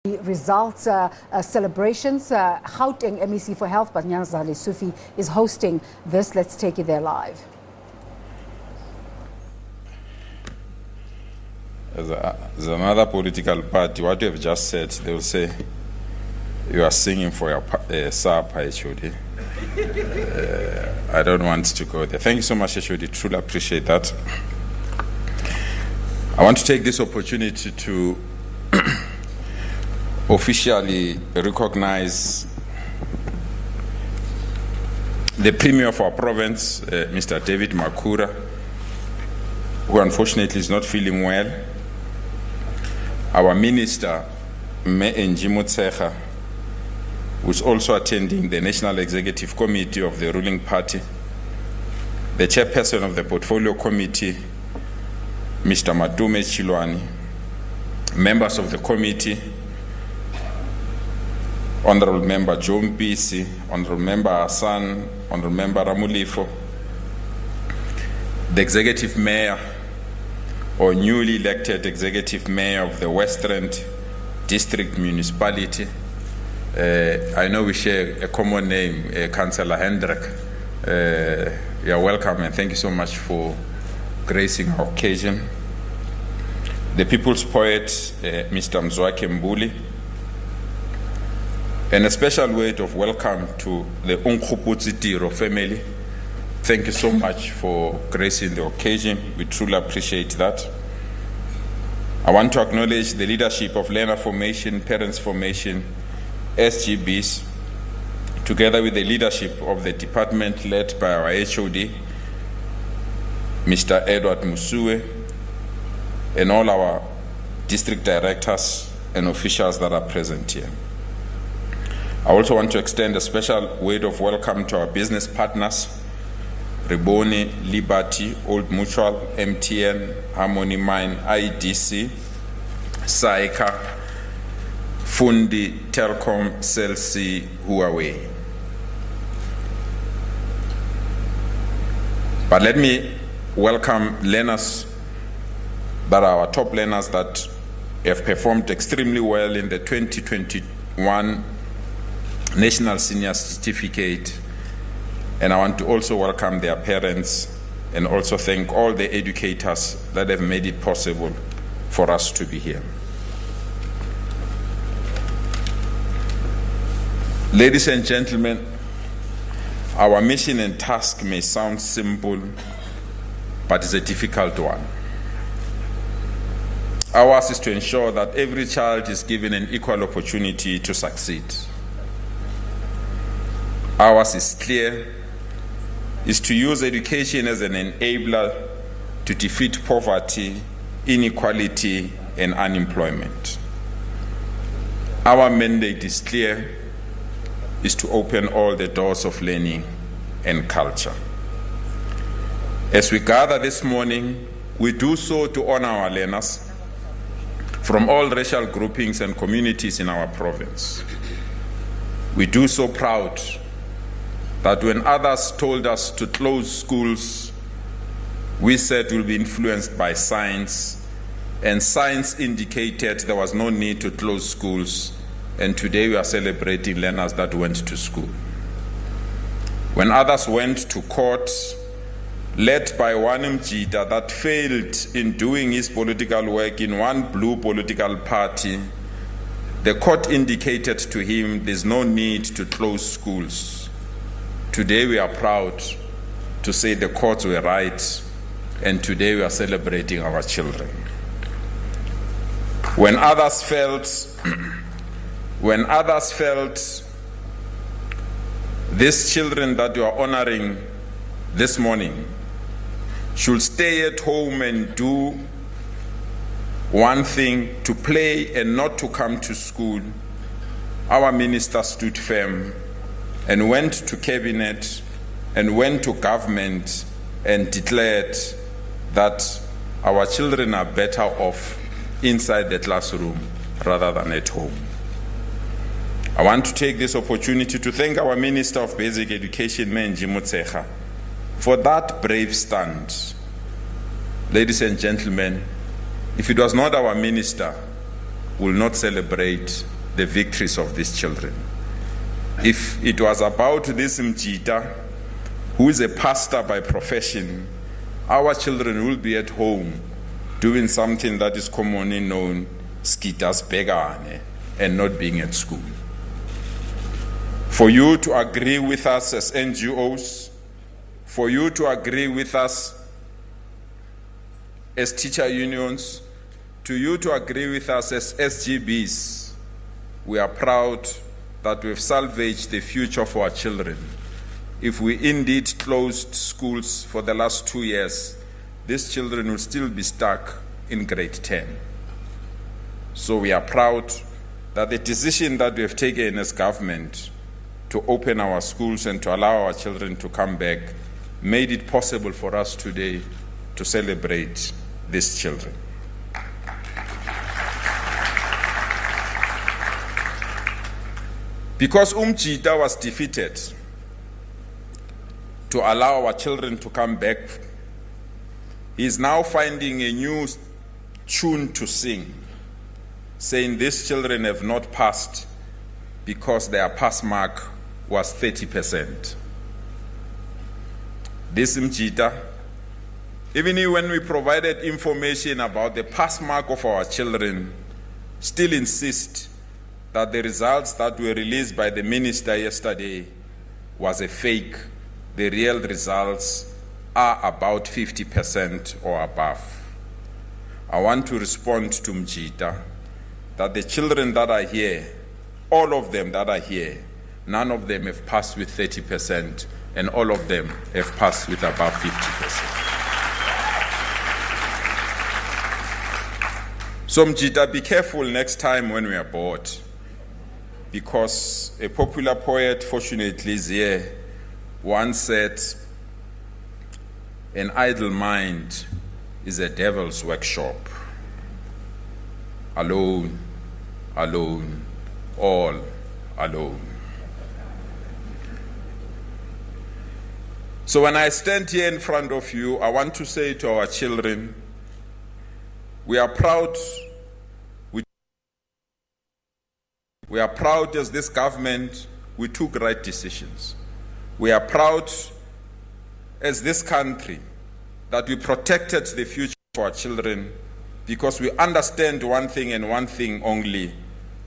Results celebrations. Gauteng MEC for Health, Banyazale Sufi, is hosting this. Let's take it there live. As another political party, what you have just said, they will say, you are singing for your sub, HOD. I don't want to go there. Thank you so much, HOD. Truly appreciate that. I want to take this opportunity to officially recognize the Premier of our province, Mr. David Makura, who unfortunately is not feeling well. Our Minister, Me Njimotsecha, who is also attending the National Executive Committee of the ruling party, the Chairperson of the Portfolio Committee, Mr. Madume Chilwani, members of the committee, Honorable Member John Bisi, Honorable Member Hassan, Honorable Member Ramulifo, the Executive Mayor or newly elected Executive Mayor of the Western District Municipality. I know we share a common name, Councillor Hendrik. You're welcome and thank you so much for gracing our occasion. The People's Poet, Mr. Mzwake Mbuli, and a special word of welcome to the Tiro family. Thank you so much for gracing the occasion. We truly appreciate that. I want to acknowledge the leadership of Learner Formation, Parents Formation, SGBs, together with the leadership of the department led by our HOD, Mr. Edward Musue, and all our district directors and officials that are present here. I also want to extend a special word of welcome to our business partners, Riboni, Liberty, Old Mutual, MTN, Harmony Mine, IDC, Saika, Fundi, Telkom, Celsi, Huawei. But let me welcome learners that are our top learners that have performed extremely well in the 2021 National Senior Certificate, and I want to also welcome their parents and also thank all the educators that have made it possible for us to be here. Ladies and gentlemen, our mission and task may sound simple, but it's a difficult one. Ours is to ensure that every child is given an equal opportunity to succeed. Ours is clear, is to use education as an enabler to defeat poverty, inequality, and unemployment. Our mandate is clear, is to open all the doors of learning and culture. As we gather this morning, we do so to honor our learners from all racial groupings and communities in our province. We do so proud that when others told us to close schools, we said we'll be influenced by science, and science indicated there was no need to close schools, and today we are celebrating learners that went to school. When others went to court, led by one Mjida that failed in doing his political work in one blue political party, the court indicated to him there's no need to close schools. Today we are proud to say the courts were right, and today we are celebrating our children. When others felt these children that you are honoring this morning should stay at home and do one thing, to play and not to come to school, our minister stood firm and went to cabinet and went to government and declared that our children are better off inside the classroom rather than at home. I want to take this opportunity to thank our Minister of Basic Education, Me Njimotsecha, for that brave stand. Ladies and gentlemen, if it was not our minister, we will not celebrate the victories of these children. If it was about this Mjita, who is a pastor by profession, our children will be at home doing something that is commonly known skitas begane and not being at school. For you to agree with us as NGOs, for you to agree with us as teacher unions, to you to agree with us as SGBs, we are proud that we've salvaged the future for our children. If we indeed closed schools for the last 2 years, these children will still be stuck in grade 10. So we are proud that the decision that we have taken as government to open our schools and to allow our children to come back made it possible for us today to celebrate these children. Because Mjita was defeated to allow our children to come back, he is now finding a new tune to sing, saying these children have not passed because their pass mark was 30%. This Mjita, even when we provided information about the pass mark of our children, still insist that the results that were released by the minister yesterday was a fake. The real results are about 50% or above. I want to respond to Mjita that the children that are here, all of them that are here, none of them have passed with 30%, and all of them have passed with above 50%. So Mjita, be careful next time when we are bored, because a popular poet, fortunately, is here, once said, an idle mind is a devil's workshop. Alone, alone, all alone. So when I stand here in front of you, I want to say to our children, we are proud. We are proud as this government, we took right decisions. We are proud as this country that we protected the future of our children, because we understand one thing and one thing only,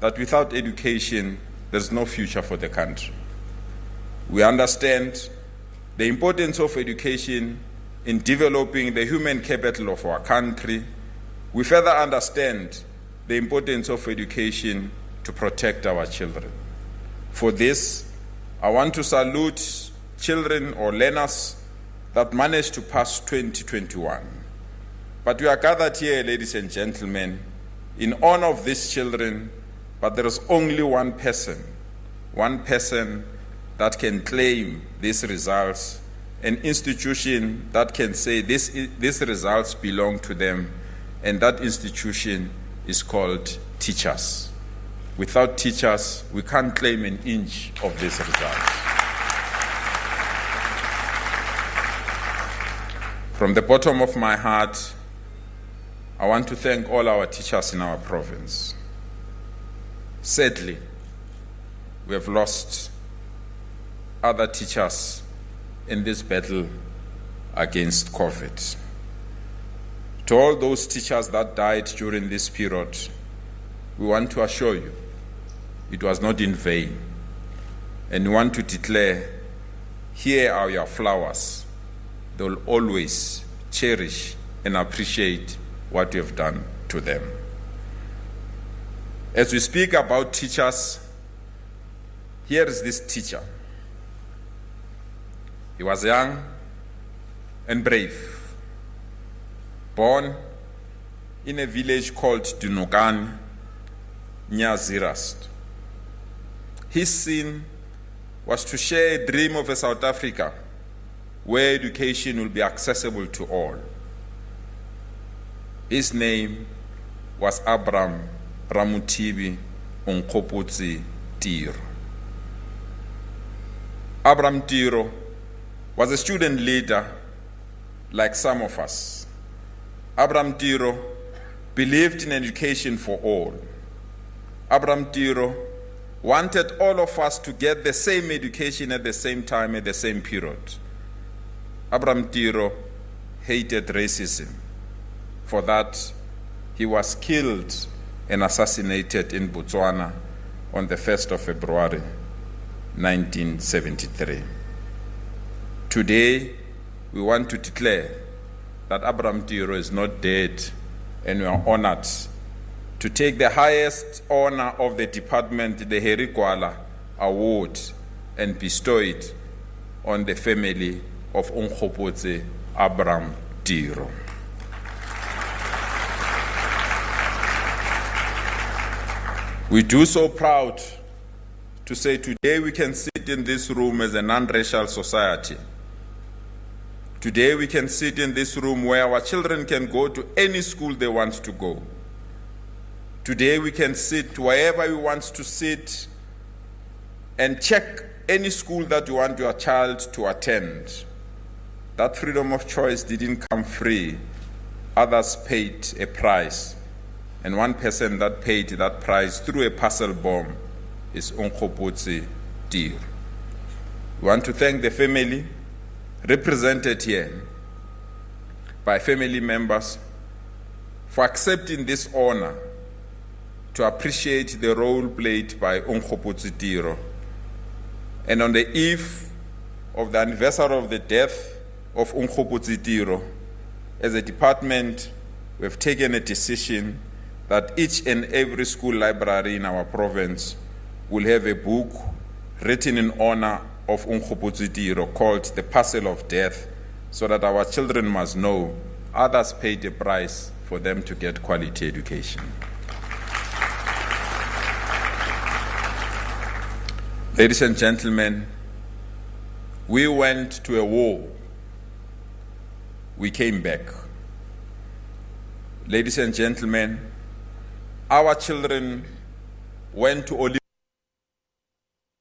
that without education, there's no future for the country. We understand the importance of education in developing the human capital of our country. We further understand the importance of education to protect our children. For this, I want to salute children or learners that managed to pass 2021. But we are gathered here, ladies and gentlemen, in honor of these children, but there is only one person that can claim these results, an institution that can say these results belong to them, and that institution is called teachers. Without teachers, we can't claim an inch of these results. From the bottom of my heart, I want to thank all our teachers in our province. Sadly, we have lost other teachers in this battle against COVID. To all those teachers that died during this period, we want to assure you, it was not in vain. And we want to declare, here are your flowers. They will always cherish and appreciate what you have done to them. As we speak about teachers, here is this teacher. He was young and brave, born in a village called Dunokan, near Zeerust. His sin was to share a dream of a South Africa where education will be accessible to all. His name was Abram Ramutibi Onkopotsi Tiro. Abram Tiro was a student leader like some of us. Abram Tiro believed in education for all. Abram Tiro, wanted all of us to get the same education at the same time, at the same period. Abram Tiro hated racism. For that, he was killed and assassinated in Botswana on the 1st of February, 1973. Today, we want to declare that Abram Tiro is not dead, and we are honored to take the highest honor of the department, the Heri Kwala Award, and bestow it on the family of Unkgopotse Abram Tiro. We do so proud to say today we can sit in this room as a non-racial society. Today we can sit in this room where our children can go to any school they want to go. Today we can sit wherever we want to sit and check any school that you want your child to attend. That freedom of choice didn't come free. Others paid a price. And one person that paid that price through a parcel bomb is Unkgopotse Tiro. We want to thank the family represented here by family members for accepting this honor to appreciate the role played by Unkgopotse Tiro. And on the eve of the anniversary of the death of Unkgopotse Tiro, as a department, we have taken a decision that each and every school library in our province will have a book written in honor of Unkgopotse Tiro called The Parcel of Death, so that our children must know others paid a price for them to get quality education. Ladies and gentlemen, we went to a war. We came back. Ladies and gentlemen, our children went to Olympics.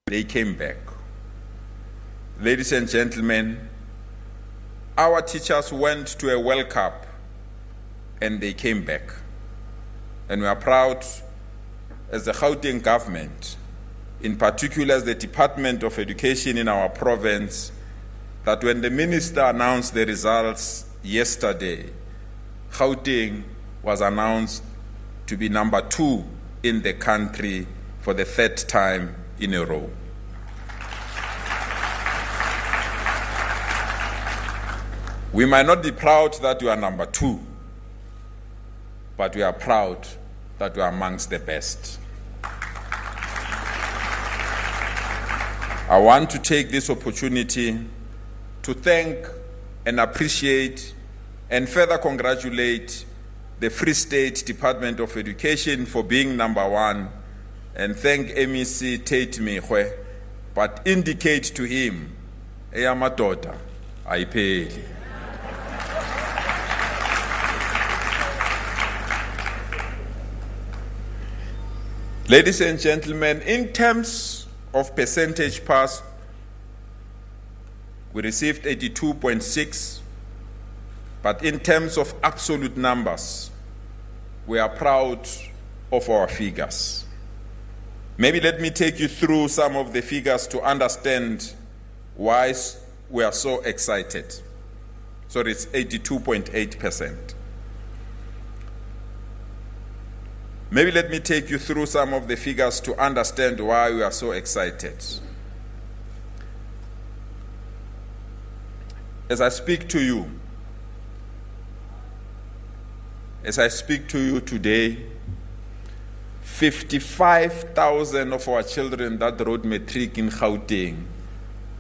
They came back. Ladies and gentlemen, our teachers went to a World Cup and they came back. And we are proud as the Gauteng government, in particular as the Department of Education in our province, that when the minister announced the results yesterday, Gauteng was announced to be number 2 in the country for the 3rd time in a row. We might not be proud that we are number 2, but we are proud that we are amongst the best. I want to take this opportunity to thank and appreciate and further congratulate the Free State Department of Education for being number 1, and thank MEC Tate Mehwe, but indicate to him, Eyamadoda, Aipeli. Ladies and gentlemen, in terms of percentage pass, we received 82.6, but in terms of absolute numbers, we are proud of our figures. Maybe let me take you through some of the figures to understand why we are so excited. So it's 82.8%. Maybe let me take you through some of the figures to understand why we are so excited. As I speak to you today, 55,000 of our children that wrote Matric in Gauteng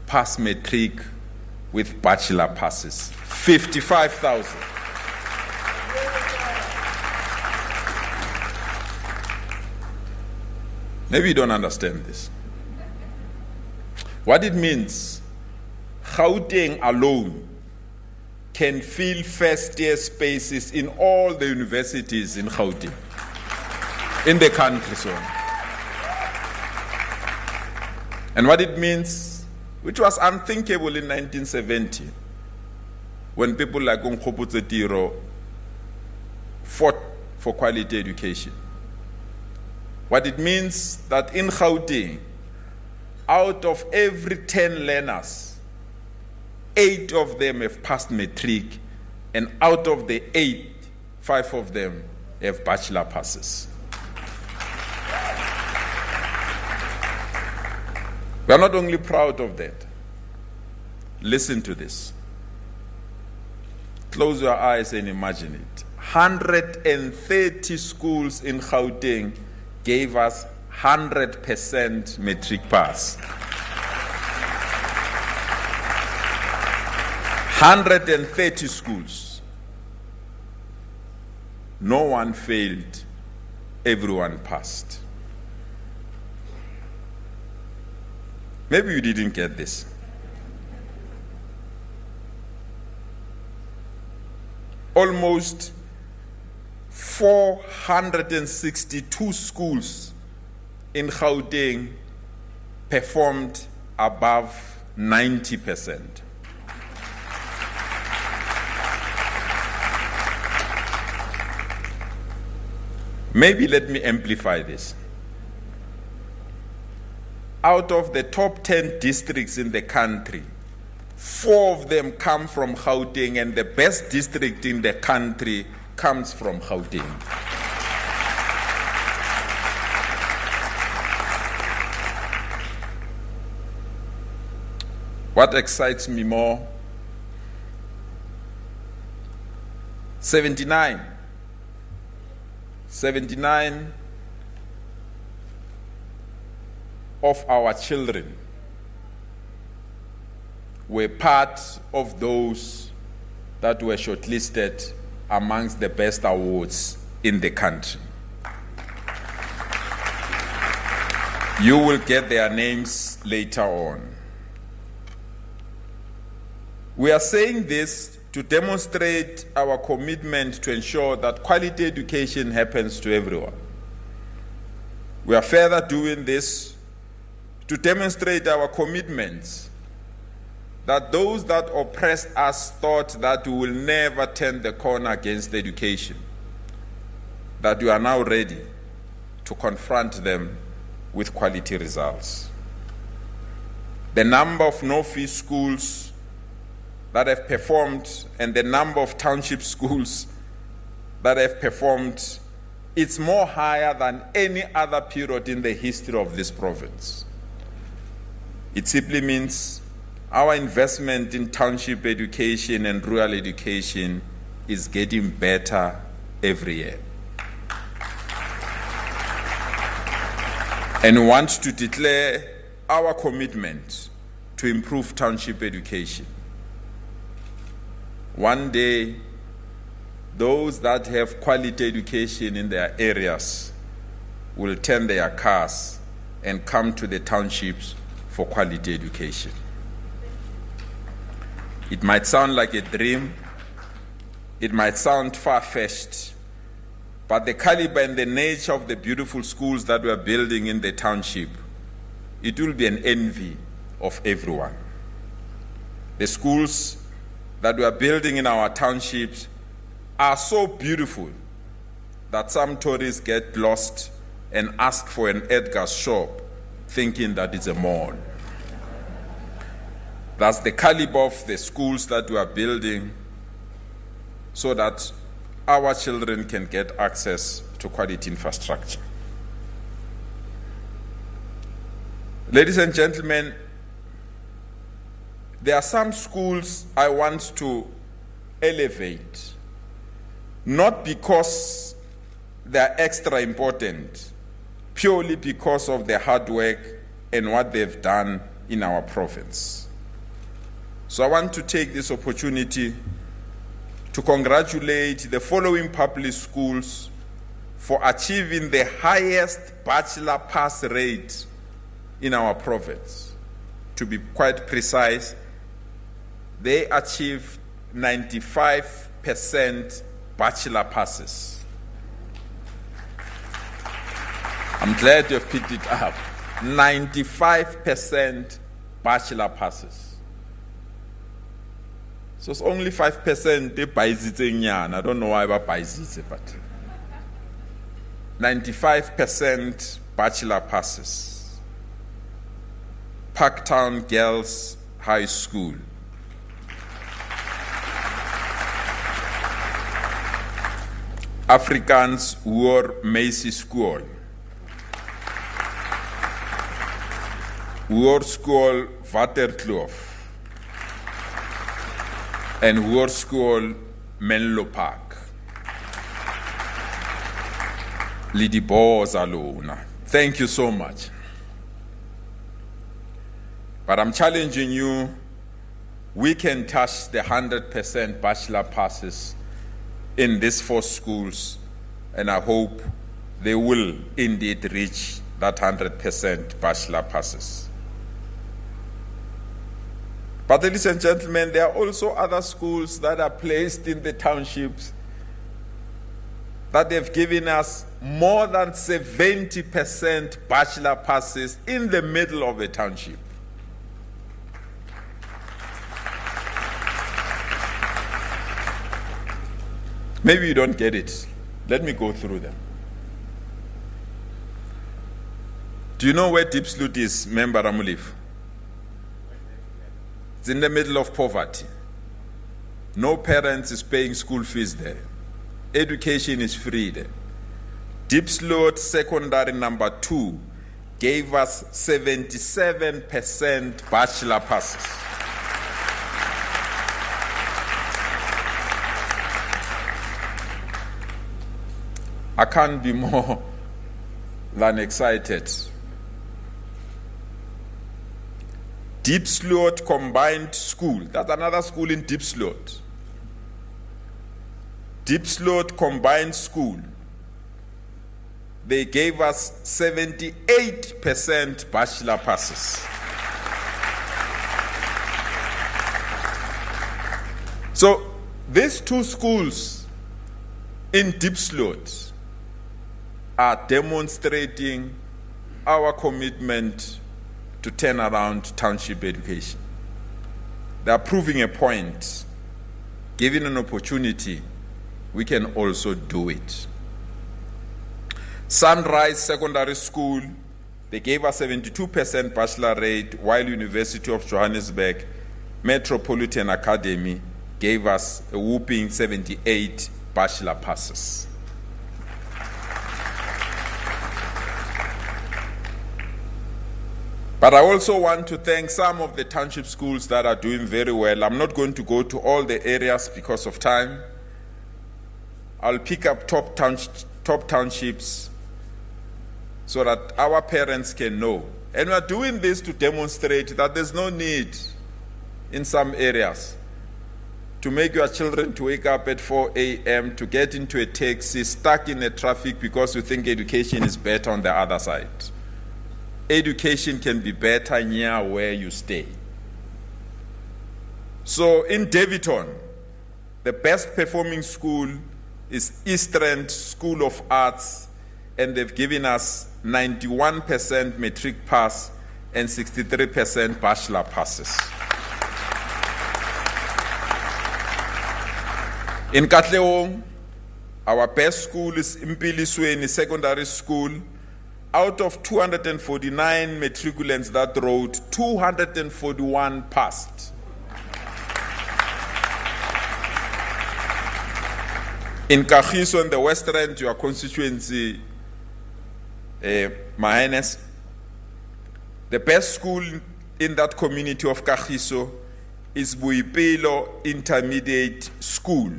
passed Matric with bachelor passes. 55,000. Maybe you don't understand this. What it means, Gauteng alone can fill first-year spaces in all the universities in Gauteng, in the country. So. And what it means, which was unthinkable in 1970, when people like Unkgopotse Tiro fought for quality education. What it means that in Gauteng, out of every 10 learners, 8 of them have passed Matric, and out of the 8, 5 of them have bachelor passes. We are not only proud of that. Listen to this. Close your eyes and imagine it. 130 schools in Gauteng gave us 100% Matric pass. 130 schools. No one failed. Everyone passed. Maybe you didn't get this. Almost 462 schools in Gauteng performed above 90%. Maybe let me amplify this. Out of the top 10 districts in the country, 4 of them come from Gauteng, and the best district in the country comes from Gauteng. What excites me more? 79 of our children were part of those that were shortlisted amongst the best awards in the country. You will get their names later on. We are saying this to demonstrate our commitment to ensure that quality education happens to everyone. We are further doing this to demonstrate our commitment that those that oppressed us thought that we will never turn the corner against education, that we are now ready to confront them with quality results. The number of no-fee schools that have performed and the number of township schools that have performed, it's more higher than any other period in the history of this province. It simply means our investment in township education and rural education is getting better every year. And we want to declare our commitment to improve township education. One day, those that have quality education in their areas will turn their cars and come to the townships for quality education. It might sound like a dream, it might sound far-fetched, but the caliber and the nature of the beautiful schools that we are building in the township, it will be an envy of everyone. The schools that we are building in our townships are so beautiful that some tourists get lost and ask for an Edgar's shop thinking that it's a mall. That's the caliber of the schools that we are building so that our children can get access to quality infrastructure. Ladies and gentlemen, there are some schools I want to elevate, not because they're extra important, purely because of their hard work and what they've done in our province. So I want to take this opportunity to congratulate the following public schools for achieving the highest bachelor pass rate in our province. To be quite precise, they achieved 95% bachelor passes. I'm glad you've picked it up. 95% bachelor passes. So it's only 5% they buy it. I don't know why they buy it, but 95% bachelor passes. Parktown Girls High School. Afrikaans Hoër Meisie School. Hoërskool Waterkloof. And Hoërskool Menlo Park. Lidiboza lona. Thank you so much. But I'm challenging you, we can touch the 100% bachelor passes in these 4 schools, and I hope they will indeed reach that 100% bachelor passes. But ladies and gentlemen, there are also other schools that are placed in the townships that they've given us more than 70% bachelor passes in the middle of the township. Maybe you don't get it. Let me go through them. Do you know where Diepsloot is, Member Ramulif? It's in the middle of poverty. No parents is paying school fees there. Education is free there. Diepsloot Secondary number 2 gave us 77% bachelor passes. I can't be more than excited. Diepsloot Combined School, that's another school in Diepsloot. Diepsloot Combined School, they gave us 78% bachelor passes. So these 2 schools in Diepsloot are demonstrating our commitment to turn around township education. They are proving a point. Given an opportunity, we can also do it. Sunrise Secondary School, they gave us 72% bachelor rate, while University of Johannesburg Metropolitan Academy gave us a whooping 78 bachelor passes. But I also want to thank some of the township schools that are doing very well. I'm not going to go to all the areas because of time. I'll pick up top townships so that our parents can know. And we're doing this to demonstrate that there's no need in some areas to make your children to wake up at 4 a.m. to get into a taxi, stuck in the traffic because you think education is better on the other side. Education can be better near where you stay. So in Davidton, the best performing school is Eastern School of Arts, and they've given us 91% matric pass and 63% bachelor passes. In Katlehong, our best school is Mpilisweni Secondary School. Out of 249 matriculants that wrote, 241 passed. In Kagiso, in the West Rand, your constituency, Mahenes, the best school in that community of Kagiso is Boipelo Intermediate School.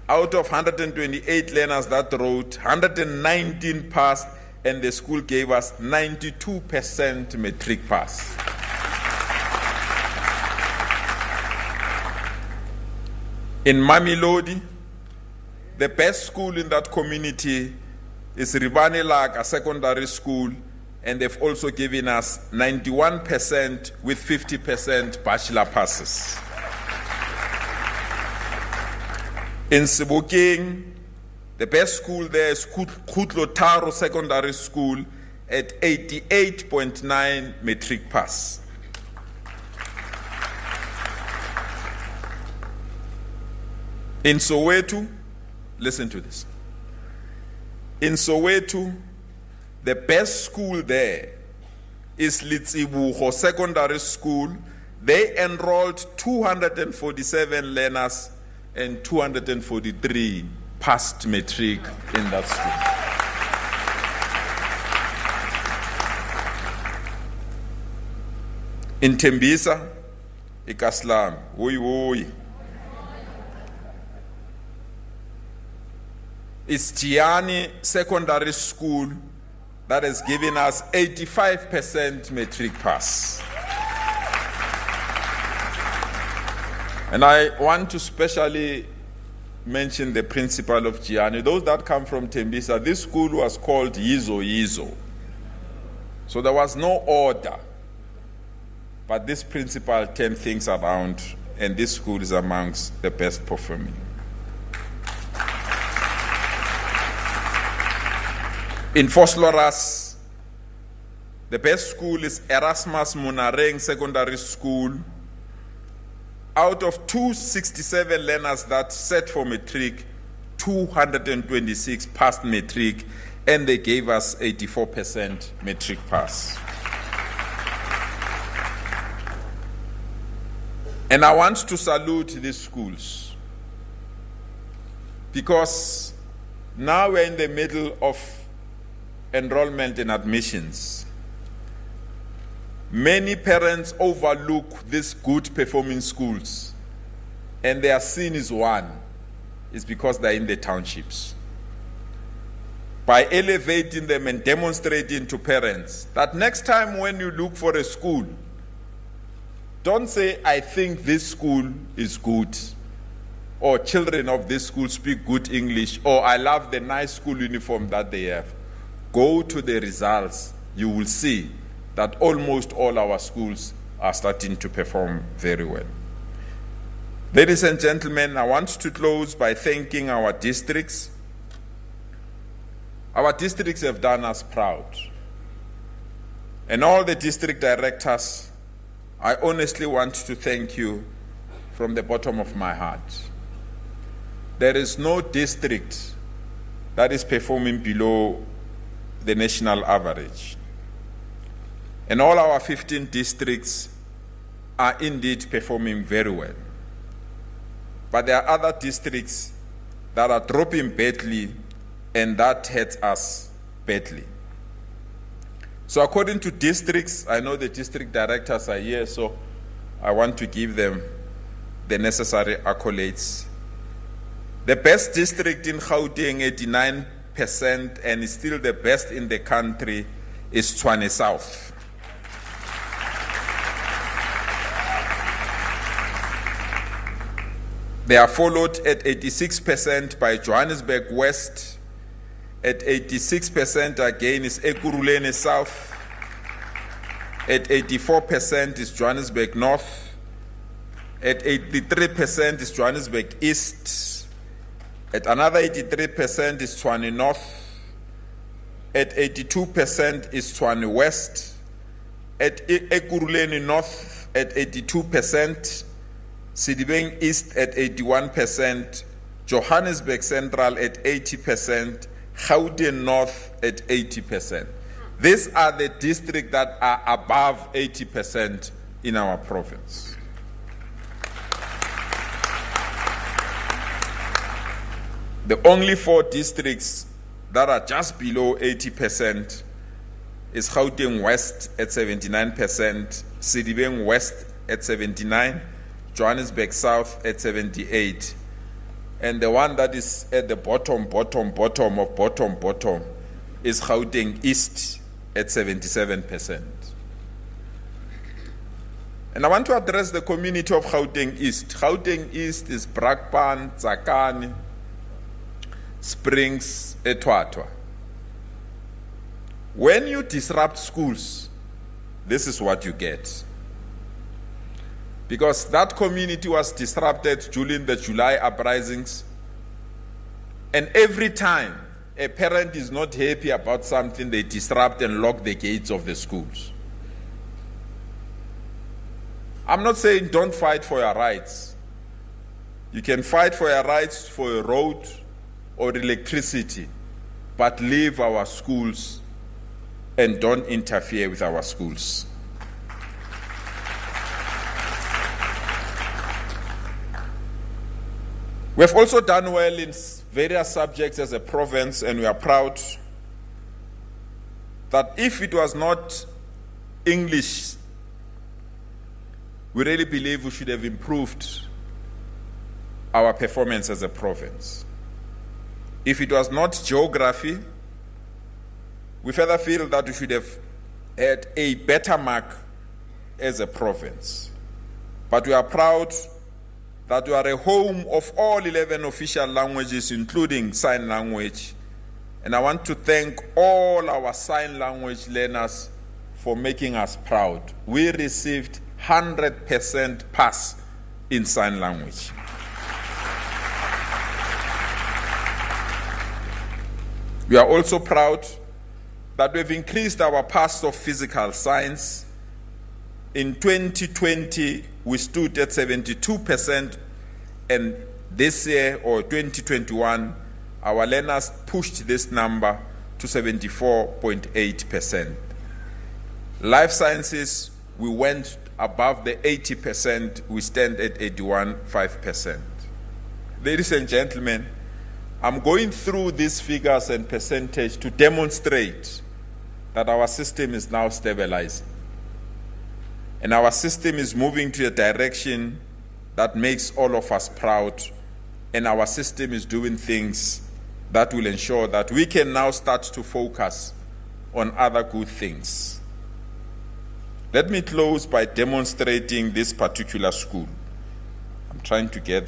Out of 128 learners that wrote, 119 passed, and the school gave us 92% matric pass. In Mamelodi, the best school in that community is Ribanelaga Secondary School, and they've also given us 91% with 50% bachelor passes. In Sebokeng, the best school there is Tiro Secondary School at 88.9 matric pass. In Soweto, listen to this. In Soweto, the best school there is Litsibugo Secondary School. They enrolled 247 learners and 243 passed matric in that school. In Tembisa, Ikaslam, it's Gianni Secondary School that has given us 85% matric pass. And I want to specially mention the principal of Gianni. Those that come from Tembisa, this school was called Yizo. So there was no order. But this principal turned things around, and this school is amongst the best performing. In Vosloorus, the best school is Erasmus Monareng Secondary School. Out of 267 learners that set for matric, 226 passed matric, and they gave us 84% matric pass. And I want to salute these schools because now we're in the middle of enrollment and admissions. Many parents overlook these good performing schools, and their sin is one, is because they're in the townships. By elevating them and demonstrating to parents that next time when you look for a school, don't say, I think this school is good, or children of this school speak good English, or I love the nice school uniform that they have. Go to the results. You will see that almost all our schools are starting to perform very well. Ladies and gentlemen, I want to close by thanking our districts. Our districts have done us proud. And all the district directors, I honestly want to thank you from the bottom of my heart. There is no district that is performing below the national average. And all our 15 districts are indeed performing very well. But there are other districts that are dropping badly, and that hurts us badly. So according to districts, I know the district directors are here, so I want to give them the necessary accolades. The best district in Gauteng, 89%, and is still the best in the country, is Tshwane South. They are followed at 86% by Johannesburg West. At 86% again is Ekurhuleni South. At 84% is Johannesburg North. At 83% is Johannesburg East. At another 83% is Tshwane North. At 82% is Tshwane West. At Ekurhuleni North at 82%. Sedibeng East at 81%. Johannesburg Central at 80%. Gauteng North at 80%. These are the districts that are above 80% in our province. The only 4 districts that are just below 80% is Gauteng West at 79%, Sedibeng West at 79%, Johannesburg South at 78%. And the one that is at the bottom is Gauteng East at 77%. And I want to address the community of Gauteng East. Gauteng East is Brakpan, Tsakani, Springs, Etwatwa. When you disrupt schools, this is what you get. Because that community was disrupted during the July uprisings. And every time a parent is not happy about something, they disrupt and lock the gates of the schools. I'm not saying don't fight for your rights. You can fight for your rights for a road or electricity, but leave our schools and don't interfere with our schools. We have also done well in various subjects as a province, and we are proud that if it was not English, we really believe we should have improved our performance as a province. If it was not geography, we further feel that we should have had a better mark as a province. But we are proud that we are a home of all 11 official languages, including sign language. And I want to thank all our sign language learners for making us proud. We received 100% pass in sign language. We are also proud that we've increased our pass of physical science. In 2020, we stood at 72%, and this year, or 2021, our learners pushed this number to 74.8%. Life sciences, we went above the 80%, we stand at 81.5%. Ladies and gentlemen, I'm going through these figures and percentage to demonstrate that our system is now stabilizing. And our system is moving to a direction that makes all of us proud, and our system is doing things that will ensure that we can now start to focus on other good things. Let me close by demonstrating this particular school. I'm trying to get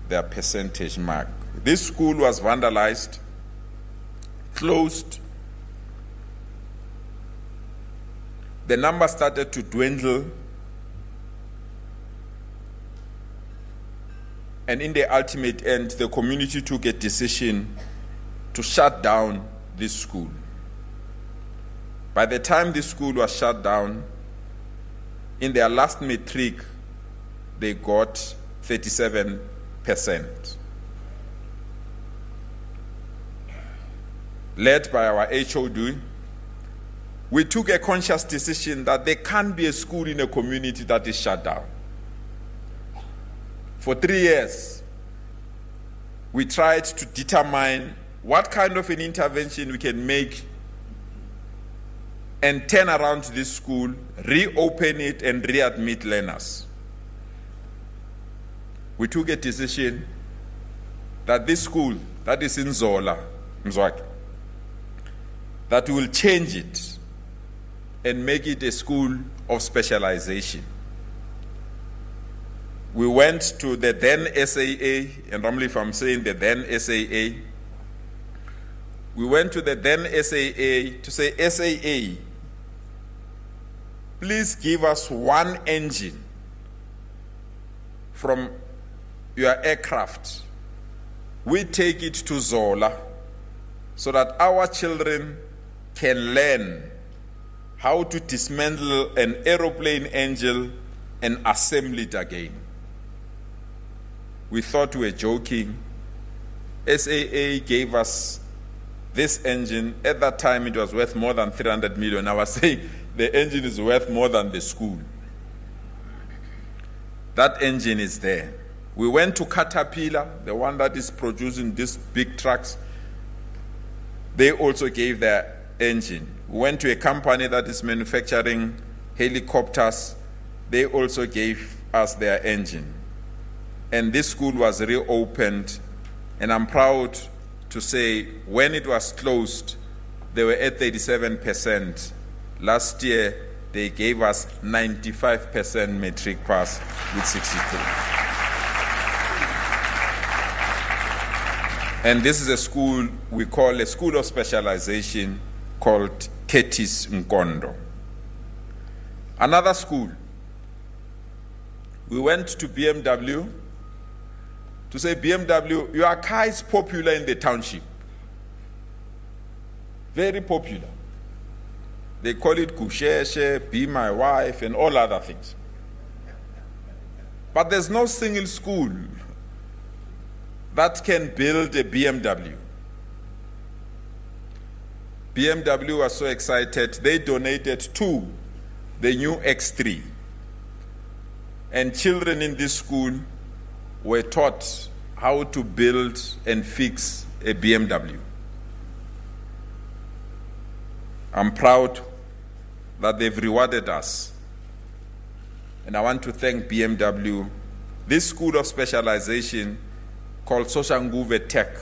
their percentage mark. This school was vandalized, closed. The number started to dwindle, and in the ultimate end, the community took a decision to shut down this school. By the time this school was shut down, in their last matric, they got 37%. Led by our HOD, we took a conscious decision that there can't be a school in a community that is shut down. For 3 years, we tried to determine what kind of an intervention we can make and turn around this school, reopen it, and readmit learners. We took a decision that this school that is in Zola, Mzwaki, that we will change it and make it a school of specialization. We went to the then SAA, and normally if I'm saying the then SAA, we went to the then SAA to say, SAA, please give us one engine from your aircraft. We take it to Zola so that our children can learn how to dismantle an aeroplane engine and assemble it again. We thought we were joking. SAA gave us this engine. At that time, it was worth more than 300 million. I was saying the engine is worth more than the school. That engine is there. We went to Caterpillar, the one that is producing these big trucks. They also gave their engine. We went to a company that is manufacturing helicopters. They also gave us their engine. And this school was reopened, and I'm proud to say when it was closed, they were at 37%. Last year, they gave us 95% matric pass with 63. And this is a school we call a school of specialization called Ketis Nkondo. Another school, we went to BMW to say, BMW, your car is popular in the township. Very popular. They call it Kusheshe, Be My Wife, and all other things. But there's no single school that can build a BMW. BMW was so excited, they donated to the new X3. And children in this school were taught how to build and fix a BMW. I'm proud that they've rewarded us. And I want to thank BMW. This school of specialization called Soshanguve Tech,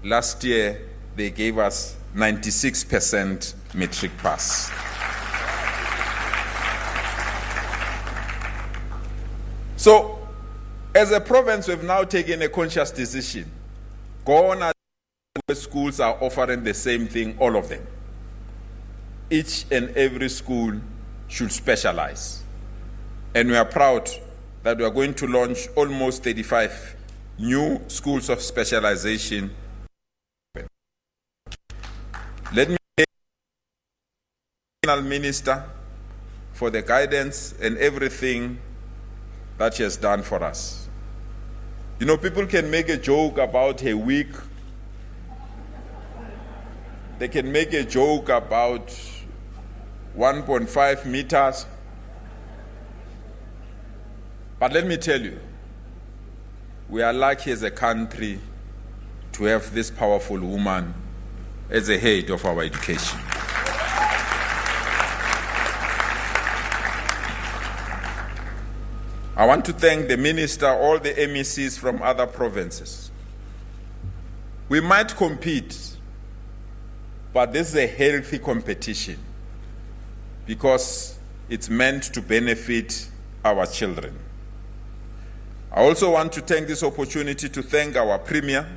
last year they gave us 96% matric pass. So, as a province, we've now taken a conscious decision. Gona schools are offering the same thing, all of them. Each and every school should specialize. And we are proud that we are going to launch almost 35 new schools of specialization. Let me thank the National Minister for the guidance and everything that she has done for us. You know, people can make a joke about a week. They can make a joke about 1.5 meters. But let me tell you, we are lucky as a country to have this powerful woman as the head of our education. I want to thank the minister, all the MECs from other provinces. We might compete, but this is a healthy competition because it's meant to benefit our children. I also want to take this opportunity to thank our Premier,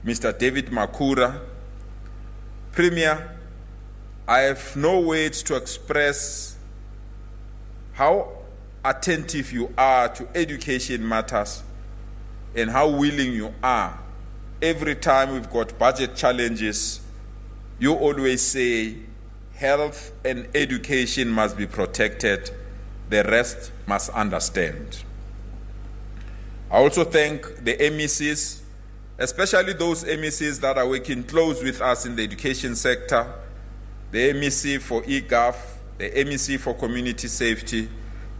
Mr. David Makura. Premier, I have no words to express how attentive you are to education matters and how willing you are. Every time we've got budget challenges, you always say health and education must be protected, the rest must understand. I also thank the MECs, especially those MECs that are working close with us in the education sector, the MEC for eGov, the MEC for community safety,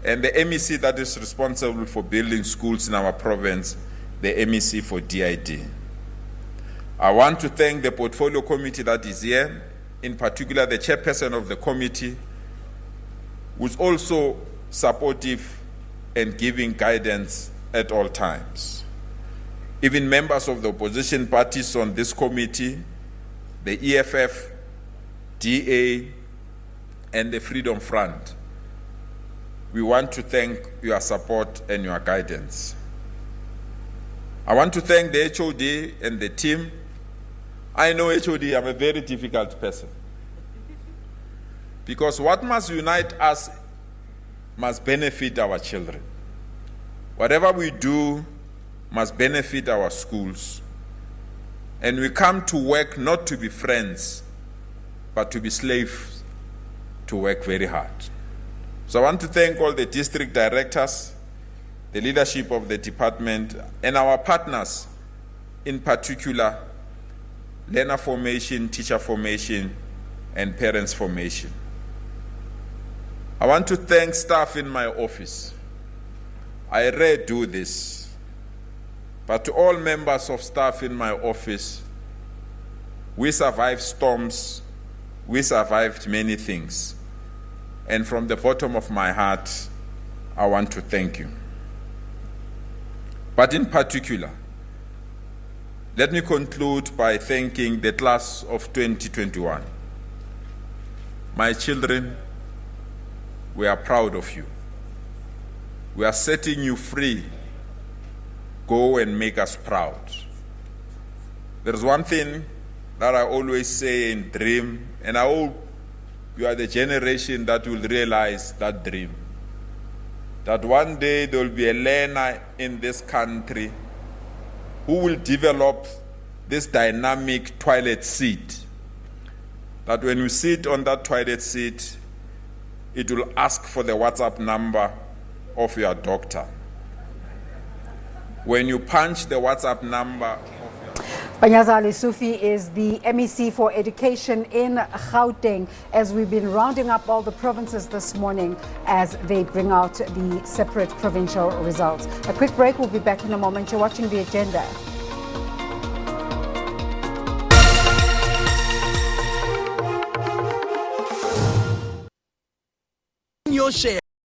and the MEC that is responsible for building schools in our province, the MEC for DID. I want to thank the portfolio committee that is here, in particular the chairperson of the committee, who's also supportive and giving guidance at all times. Even members of the opposition parties on this committee, the EFF, DA, and the Freedom Front, we want to thank your support and your guidance. I want to thank the HOD and the team. I know HOD, I'm a very difficult person. Because what must unite us must benefit our children. Whatever we do must benefit our schools. And we come to work not to be friends, but to be slaves, to work very hard. So I want to thank all the district directors, the leadership of the department, and our partners, in particular, learner formation, teacher formation, and parents formation. I want to thank staff in my office. I rarely do this, but to all members of staff in my office, we survived storms, we survived many things. And from the bottom of my heart, I want to thank you. But in particular, let me conclude by thanking the class of 2021. My children, we are proud of you. We are setting you free. Go and make us proud. There's one thing that I always say and dream, and I hope you are the generation that will realize that dream. That one day there will be a learner in this country who will develop this dynamic toilet seat. That when you sit on that toilet seat, it will ask for the WhatsApp number of your doctor. When you punch the WhatsApp number of your Banyazali Sufi is the MEC for Education in Gauteng, as we've been rounding up all the provinces this morning as they bring out the separate provincial results. A quick break, we'll be back in a moment. You're watching The Agenda. Your share.